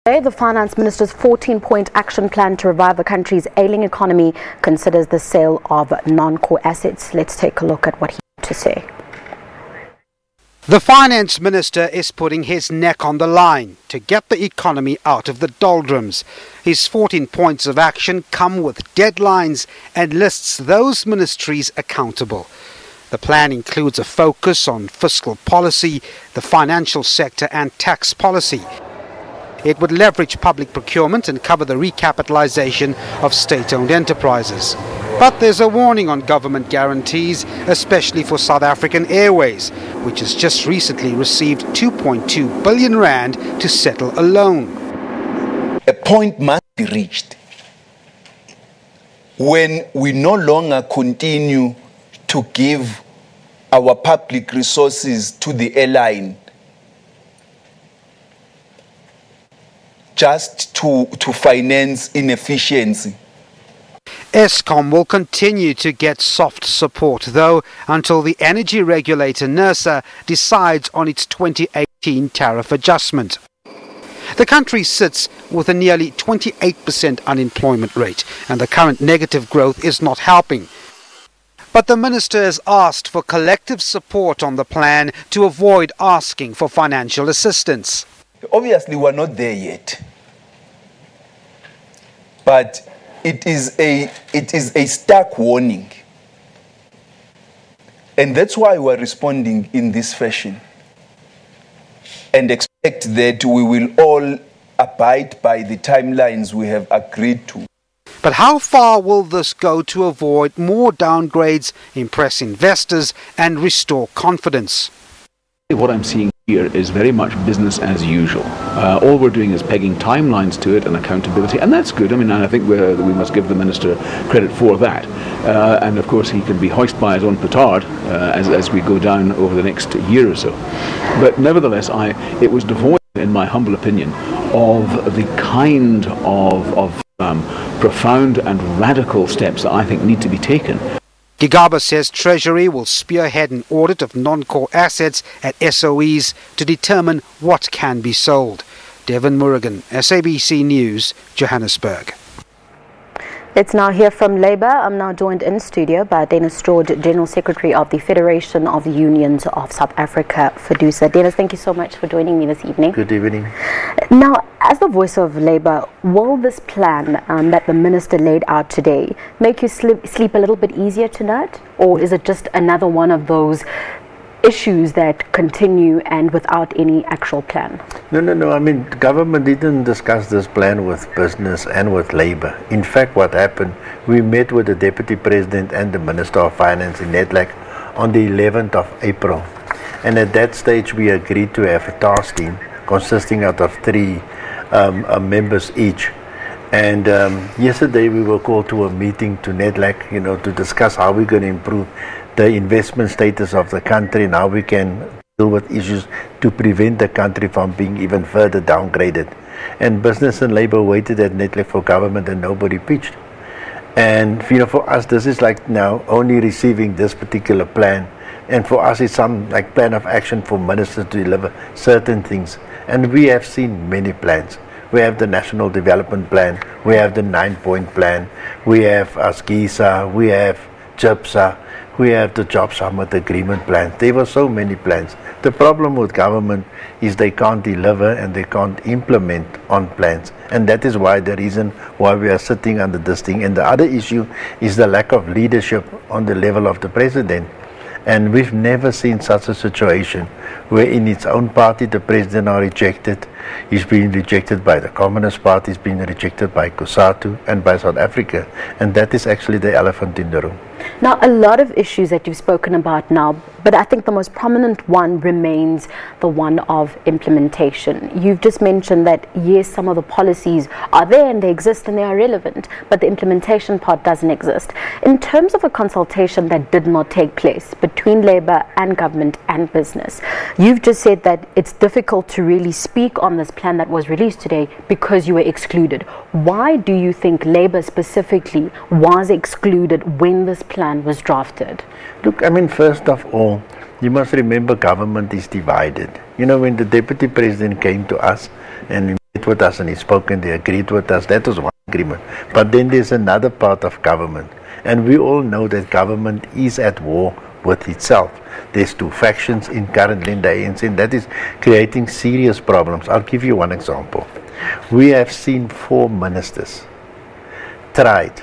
Today, the Finance Minister's 14-point action plan to revive the country's ailing economy considers the sale of non-core assets. Let's take a look at what he had to say. The Finance Minister is putting his neck on the line to get the economy out of the doldrums. His 14 points of action come with deadlines and lists those ministries accountable. The plan includes a focus on fiscal policy, the financial sector and tax policy. It would leverage public procurement and cover the recapitalization of state-owned enterprises. But there's a warning on government guarantees, especially for South African Airways, which has just recently received 2.2 billion rand to settle a loan. A point must be reached when we no longer continue to give our public resources to the airline just to finance inefficiency. Eskom will continue to get soft support, though, until the energy regulator NERSA decides on its 2018 tariff adjustment. The country sits with a nearly 28% unemployment rate, and the current negative growth is not helping. But the minister has asked for collective support on the plan to avoid asking for financial assistance. Obviously, we're not there yet, but it is a stark warning, and that's why we're responding in this fashion and expect that we will all abide by the timelines we have agreed to. But how far will this go to avoid more downgrades, impress investors and restore confidence? What I'm seeing here is very much business as usual. All we're doing is pegging timelines to it and accountability, and that's good. I mean, I think we must give the minister credit for that. And of course, he can be hoisted by his own petard as we go down over the next year or so. But nevertheless, it was devoid, in my humble opinion, of the kind of profound and radical steps that I think need to be taken. Gigaba says Treasury will spearhead an audit of non-core assets at SOEs to determine what can be sold. Devin Murugan, SABC News, Johannesburg. Let's now hear from Labour. I'm now joined in studio by Dennis George, General Secretary of the Federation of the Unions of South Africa, FEDUSA. Dennis, thank you so much for joining me this evening. Good evening. Now, as the voice of Labour, will this plan that the Minister laid out today make you sleep a little bit easier tonight? Or is it just another one of those issues that continue and without any actual plan? No. I mean, the government didn't discuss this plan with business and with Labour. In fact, what happened, we met with the Deputy President and the Minister of Finance in Nedlac on the 11th of April. And at that stage, we agreed to have a task team consisting out of 3 members each. And yesterday, we were called to a meeting to Nedlac, to discuss how we're going to improve the investment status of the country and how we can deal with issues to prevent the country from being even further downgraded. And business and Labour waited at Nedlac for government and nobody pitched. And for us, this is like now only receiving this particular plan. And for us, it's some like plan of action for ministers to deliver certain things. And we have seen many plans. We have the National Development Plan, we have the 9-point plan, we have ASGISA, we have GIPSA, we have the Job Summit Agreement plans. There were so many plans. The problem with government is they can't deliver and they can't implement on plans. And that is why the reason why we are sitting under this thing. And the other issue is the lack of leadership on the level of the president. And we've never seen such a situation where in its own party the president are rejected. He's been rejected by the Communist Party, he's been rejected by COSATU and by South Africa. And that is actually the elephant in the room. Now, a lot of issues that you've spoken about now, but I think the most prominent one remains the one of implementation. You've just mentioned that, yes, some of the policies are there and they exist and they are relevant, but the implementation part doesn't exist. In terms of a consultation that did not take place between Labour and government and business, you've just said that it's difficult to really speak on this plan that was released today because you were excluded. Why do you think Labour specifically was excluded when this plan was drafted? Look, I mean, first of all, you must remember government is divided. When the Deputy President came to us and met with us and he spoke and they agreed with us. That was one agreement. But then there's another part of government. And we all know that government is at war with itself. There's two factions in currently in the ANC, and that is creating serious problems. I'll give you one example. We have seen 4 ministers tried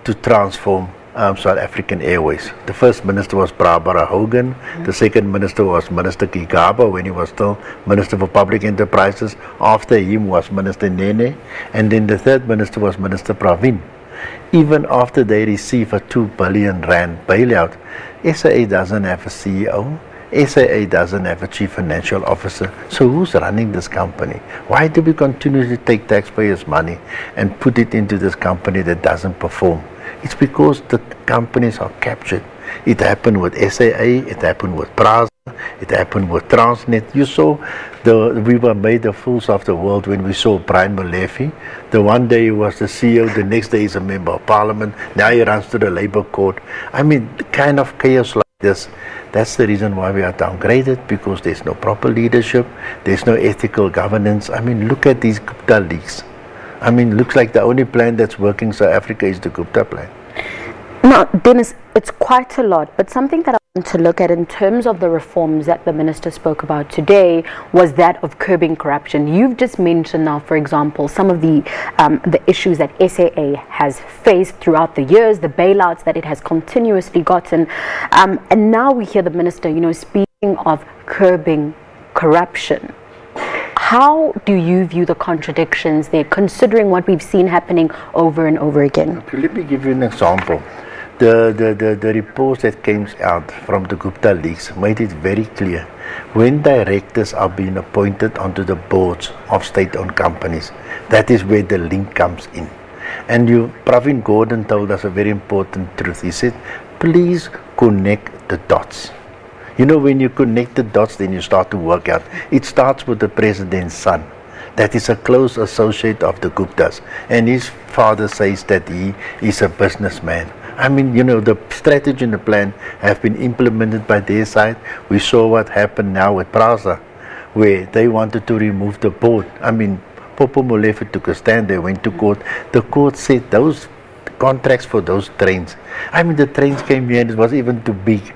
to transform South African Airways. The first minister was Barbara Hogan. The second minister was Minister Gigaba when he was still Minister for Public Enterprises. After him was Minister Nene. And then the third minister was Minister Pravin. Even after they receive a 2 billion rand bailout, SAA doesn't have a CEO. SAA doesn't have a chief financial officer. So who's running this company? Why do we continue to take taxpayers' money and put it into this company that doesn't perform? It's because the companies are captured. It happened with SAA, it happened with PRASA, it happened with Transnet. You saw we were made the fools of the world when we saw Brian Molefe. The one day he was the CEO, the next day he's a member of parliament. Now he runs to the Labour Court. I mean, the kind of chaos like this, that's the reason why we are downgraded, because there's no proper leadership, there's no ethical governance. I mean, look at these Gupta leaks. I mean, looks like the only plan that's working in South Africa is the Gupta plan. Now, Dennis, it's quite a lot, but something that I want to look at in terms of the reforms that the minister spoke about today was that of curbing corruption. You've just mentioned now, for example, some of the issues that SAA has faced throughout the years, the bailouts that it has continuously gotten, and now we hear the minister, speaking of curbing corruption. How do you view the contradictions there, considering what we've seen happening over and over again? Okay, let me give you an example. The reports that came out from the Gupta leaks made it very clear. When directors are being appointed onto the boards of state-owned companies, that is where the link comes in. And Pravin Gordhan told us a very important truth. He said, please connect the dots. When you connect the dots, then you start to work out. It starts with the president's son. That is a close associate of the Guptas. And his father says that he is a businessman. I mean, the strategy and the plan have been implemented by their side. We saw what happened now with PRASA, where they wanted to remove the board. I mean, Popo Molefe took a stand, they went to court. The court said those contracts for those trains, I mean, the trains came here and it was even too big,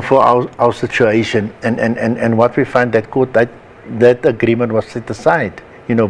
for our situation. And what we find that court, that agreement was set aside,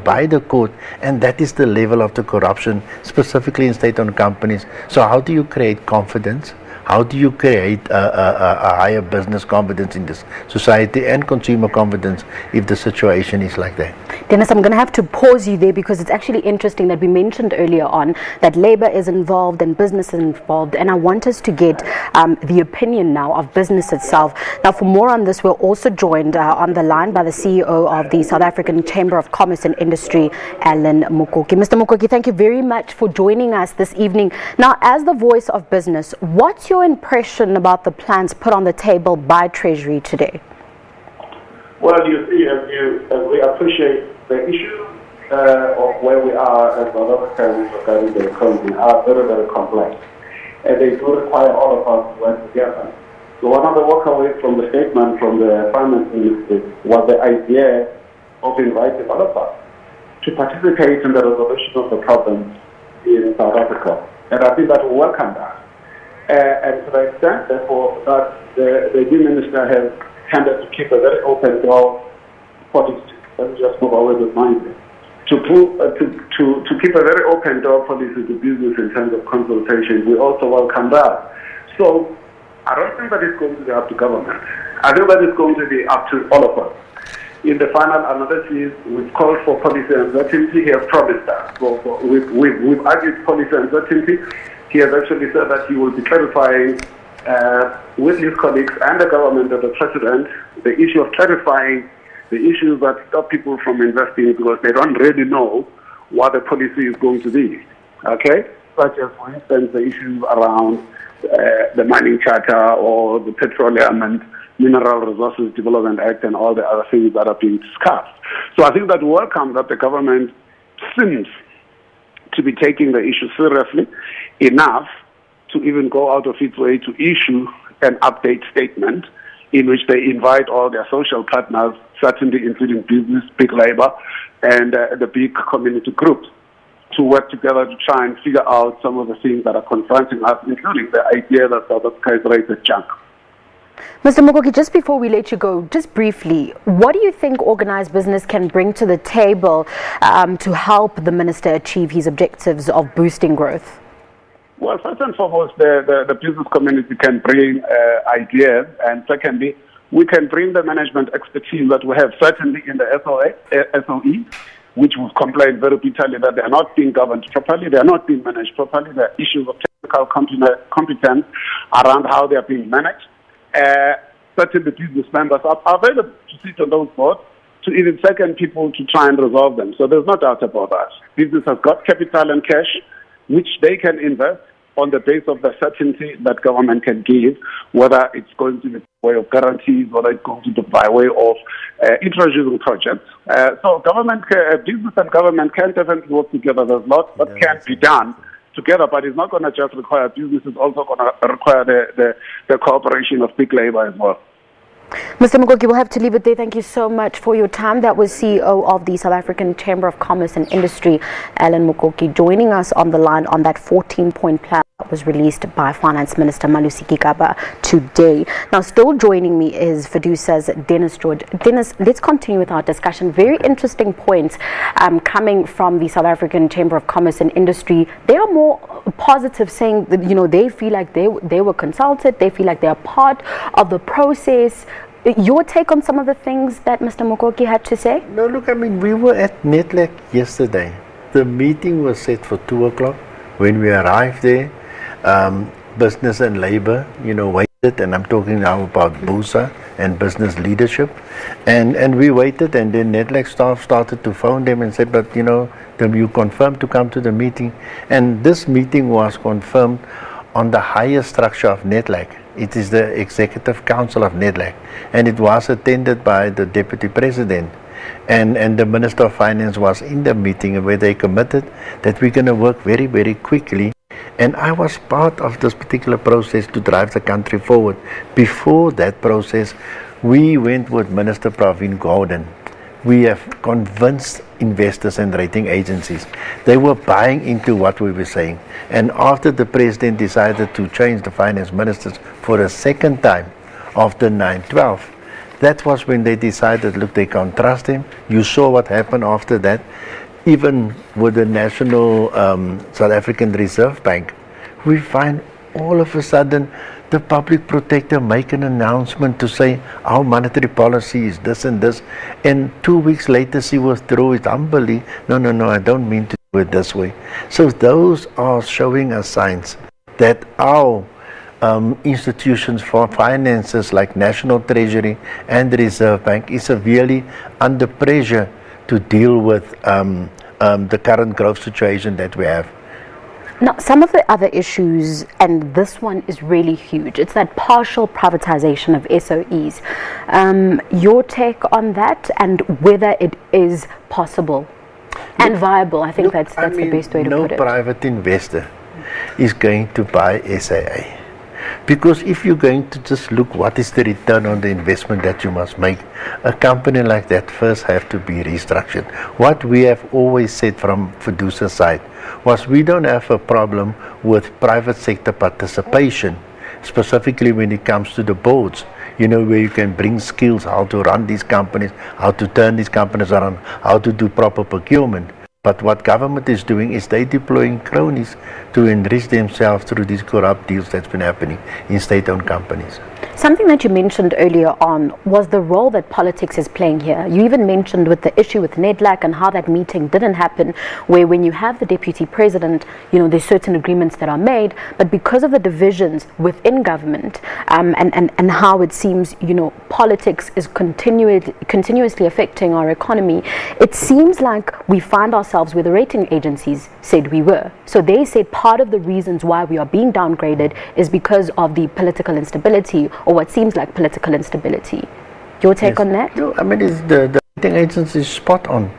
by the court, and that is the level of the corruption, specifically in state-owned companies. So how do you create confidence? How do you create a higher business confidence in this society and consumer confidence if the situation is like that? Dennis, I'm going to have to pause you there, because it's actually interesting that we mentioned earlier on that labor is involved and business is involved, and I want us to get the opinion now of business itself. Now, for more on this, we're also joined on the line by the CEO of the South African Chamber of Commerce and Industry, Alan Mukoki. Mr. Mukoki, thank you very much for joining us this evening. Now, as the voice of business, what's your impression about the plans put on the table by Treasury today? Well, we appreciate the issue of where we are as South Africans regarding the economy are very, very complex. And they do require all of us to work together. So one of the walkaway from the statement from the Finance Minister was the idea of inviting all of us to participate in the resolution of the problems in South Africa. And I think that we welcome that. And to the extent, therefore, that the new minister has tended to keep a very open door policy. Let me just move away with mine. To keep a very open door policy to business in terms of consultation, we also welcome that. So I don't think that it's going to be up to government. I think that it's going to be up to all of us. In the final analysis, we've called for policy uncertainty. He has promised that. We've argued policy uncertainty. He has actually said that he will be clarifying with his colleagues and the government and the president the issue of clarifying the issues that stop people from investing because they don't really know what the policy is going to be. Okay? Such as, for instance, the issues around the mining charter or the Petroleum and Mineral Resources Development Act and all the other things that are being discussed. So I think that welcome that the government seems to be taking the issue seriously enough to even go out of its way to issue an update statement in which they invite all their social partners, certainly including business, big labor, and the big community groups, to work together to try and figure out some of the things that are confronting us, including the idea that South Africa is rated junk. Mr. Mukoki, just before we let you go, just briefly, what do you think organized business can bring to the table to help the minister achieve his objectives of boosting growth? Well, first and foremost, the business community can bring ideas, and secondly, we can bring the management expertise that we have certainly in the SOE, which we've complained very bitterly that they are not being governed properly, they are not being managed properly. There are issues of technical competence around how they are being managed. Certainly business members are available to sit on those boards, to even second people to try and resolve them. So there's no doubt about that. Business has got capital and cash, which they can invest on the basis of the certainty that government can give, whether it's going to be by way of guarantees, whether it's going to be by way of introducing projects. So business and government can definitely work together. There's lots that can be done together, but it's not going to just require business, it's also going to require the cooperation of big labor as well. Mr. Mukoki, we'll have to leave it there. Thank you so much for your time. That was CEO of the South African Chamber of Commerce and Industry, Alan Mukoki, joining us on the line on that 14-point plan that was released by Finance Minister Malusi Gigaba today. Now, still joining me is Fiducia's Dennis George. Dennis, let's continue with our discussion. Very interesting points coming from the South African Chamber of Commerce and Industry. They are more positive, saying that, you know, they feel like they were consulted, they feel like they are part of the process. Your take on some of the things that Mr. Mukoki had to say? No, look, I mean, we were at NEDLAC yesterday. The meeting was set for 2 o'clock. When we arrived there, business and labor, you know, waited, and I'm talking now about BUSA and business leadership. And we waited, and then NEDLAC staff started to phone them and said, but, you know, you confirmed to come to the meeting. And this meeting was confirmed on the higher structure of NEDLAC. It is the Executive Council of NEDLAC, and it was attended by the Deputy President, and the Minister of Finance was in the meeting, where they committed that we're going to work very, very quickly. And I was part of this particular process to drive the country forward. Before that process, we went with Minister Pravin Gordhan. We have convinced investors and rating agencies. They were buying into what we were saying. And after the President decided to change the finance ministers for a second time after 9/12, that was when they decided, look, they can't trust him. You saw what happened after that. Even with the National South African Reserve Bank, we find all of a sudden the public protector make an announcement to say our monetary policy is this and this, and 2 weeks later she withdrew it humbly. No, I don't mean to do it this way. So those are showing us signs that our institutions for finances like National Treasury and the Reserve Bank is severely under pressure to deal with the current growth situation that we have. Now, some of the other issues, and this one is really huge, it's that partial privatization of SOEs. Your take on that, and whether it is possible and viable? I think that's the best way to put it. No private investor is going to buy SAA. Because if you're going to just look what is the return on the investment that you must make, a company like that first have to be restructured. What we have always said from Fiducia's side was we don't have a problem with private sector participation, specifically when it comes to the boards, you know, where you can bring skills, how to run these companies, how to turn these companies around, how to do proper procurement. But what government is doing is they deploying cronies to enrich themselves through these corrupt deals that's been happening in state-owned companies. Something that you mentioned earlier on was the role that politics is playing here. You even mentioned with the issue with NEDLAC and how that meeting didn't happen, where when you have the deputy president, you know, there's certain agreements that are made, but because of the divisions within government and how it seems, you know, politics is continuously affecting our economy, it seems like we find ourselves where the rating agencies said we were. So they said part of the reasons why we are being downgraded is because of the political instability, or what seems like political instability. Your take on that? No, I mean, the rating agency is spot on.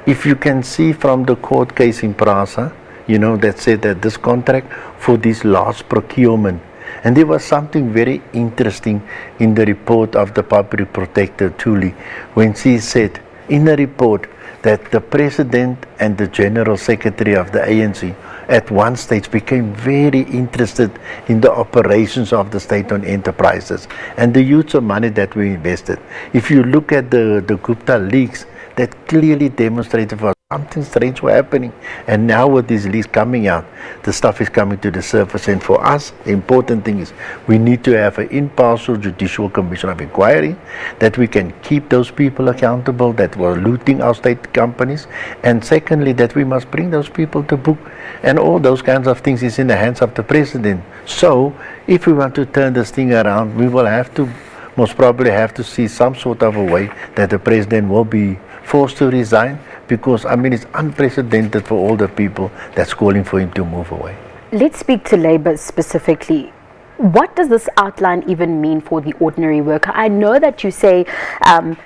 If you can see from the court case in Prasa, you know, that said that this contract for this last procurement, And there was something very interesting in the report of the Public Protector, Thuli, when she said in the report that the President and the General Secretary of the ANC at one stage became very interested in the operations of the state-owned enterprises and the huge of money that we invested. If you look at the Gupta leaks, that clearly demonstrated for something strange was happening. And now with these leaks coming out, the stuff is coming to the surface. And for us, the important thing is we need to have an impartial judicial commission of inquiry, that we can keep those people accountable that were looting our state companies. And secondly, that we must bring those people to book. And all those kinds of things is in the hands of the President. So if we want to turn this thing around, we will have to, most probably have to see some sort of a way that the President will be forced to resign, because I mean it's unprecedented for all the people that's calling for him to move away. Let's speak to Labour specifically. What does this outline even mean for the ordinary worker? I know that you say,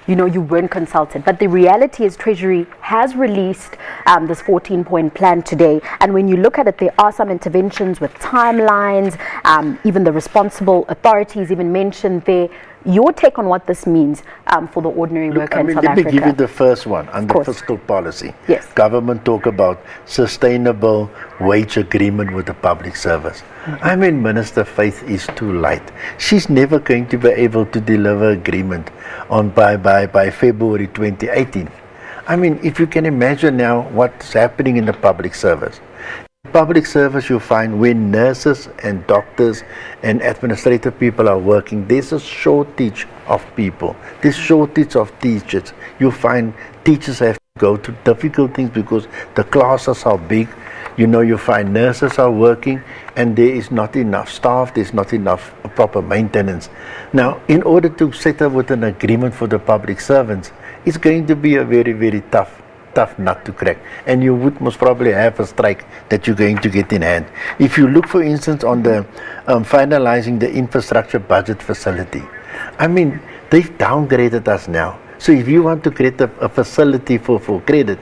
you know, you weren't consulted, but the reality is Treasury has released this 14-point plan today. And when you look at it, there are some interventions with timelines, even the responsible authorities even mentioned there. Your take on what this means for the ordinary worker in South Africa? Let me give you the first one, under fiscal policy. Yes. Government talk about sustainable wage agreement with the public service. I mean, Minister Faith is too light. She's never going to be able to deliver agreement on by February 2018. I mean, if you can imagine now what's happening in the public service. Public service, you find when nurses and doctors and administrative people are working, there's a shortage of people. There's shortage of teachers. You find teachers have to go to difficult things because the classes are big. You know, you find nurses are working and there is not enough staff, there's not enough proper maintenance. Now, in order to settle with an agreement for the public servants, it's going to be a very, very tough nut to crack, and you would most probably have a strike that you're going to get in hand. If you look, for instance, on the finalizing the infrastructure budget facility, I mean, they've downgraded us now. So if you want to create a facility for credit,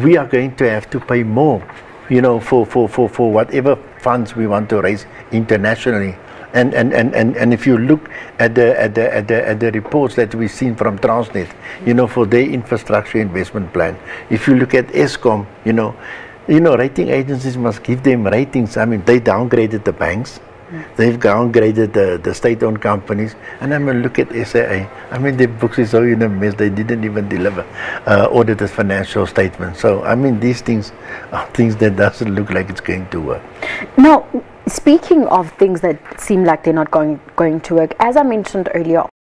we are going to have to pay more, you know, for whatever funds we want to raise internationally. And if you look at the reports that we've seen from Transnet, you know, for their infrastructure investment plan, if you look at ESCOM, you know, rating agencies must give them ratings. I mean, they downgraded the banks, they've downgraded the state-owned companies, and I mean, look at SAA. I mean, their books is so in a mess, they didn't even deliver audited financial statements. So, I mean, these things are things that doesn't look like it's going to work. Now, speaking of things that seem like they're not going to work, as I mentioned earlier